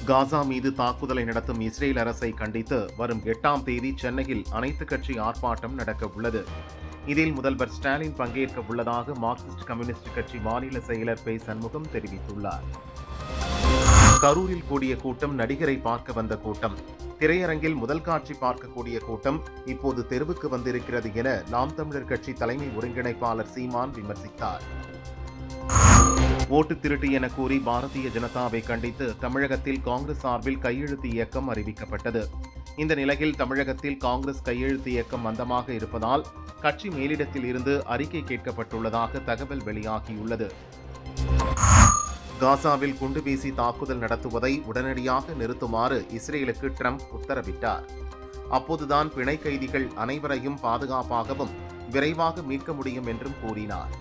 காசா மீது தாக்குதலை நடத்தும் இஸ்ரேல் அரசை கண்டித்து வரும் 8ஆம் தேதி சென்னையில் அனைத்துக் கட்சி ஆர்ப்பாட்டம் நடக்க உள்ளது. இதில் முதல்வர் ஸ்டாலின் பங்கேற்க உள்ளதாக மார்க்சிஸ்ட் கம்யூனிஸ்ட் கட்சி மாநில செயலர் பே. சண்முகம் தெரிவித்துள்ளார். கரூரில் கூடிய கூட்டம் நடிகரை பார்க்க வந்த கூட்டம், திரையரங்கில் முதல் காட்சி பார்க்கக்கூடிய கூட்டம் இப்போது தெருவுக்கு வந்திருக்கிறது என நாம் தமிழர் கட்சி தலைமை ஒருங்கிணைப்பாளர் சீமான் விமர்சித்தார். ஓட்டு திருட்டு என கூறி பாரதிய ஜனதாவை கண்டித்து தமிழகத்தில் காங்கிரஸ் சார்பில் கையெழுத்து இயக்கம் அறிவிக்கப்பட்டது. இந்த நிலையில் தமிழகத்தில் காங்கிரஸ் கையெழுத்து இயக்கம் மந்தமாக இருப்பதால் கட்சி மேலிடத்தில் இருந்து அறிக்கை கேட்கப்பட்டுள்ளதாக தகவல் வெளியாகியுள்ளது. காசாவில் குண்டு வீசி தாக்குதல் நடத்துவதை உடனடியாக நிறுத்துமாறு இஸ்ரேலுக்கு ட்ரம்ப் உத்தரவிட்டார். அப்போதுதான் பிணை கைதிகள் அனைவரையும் பாதுகாப்பாகவும் விரைவாக மீட்க முடியும் என்றும் கூறினார்.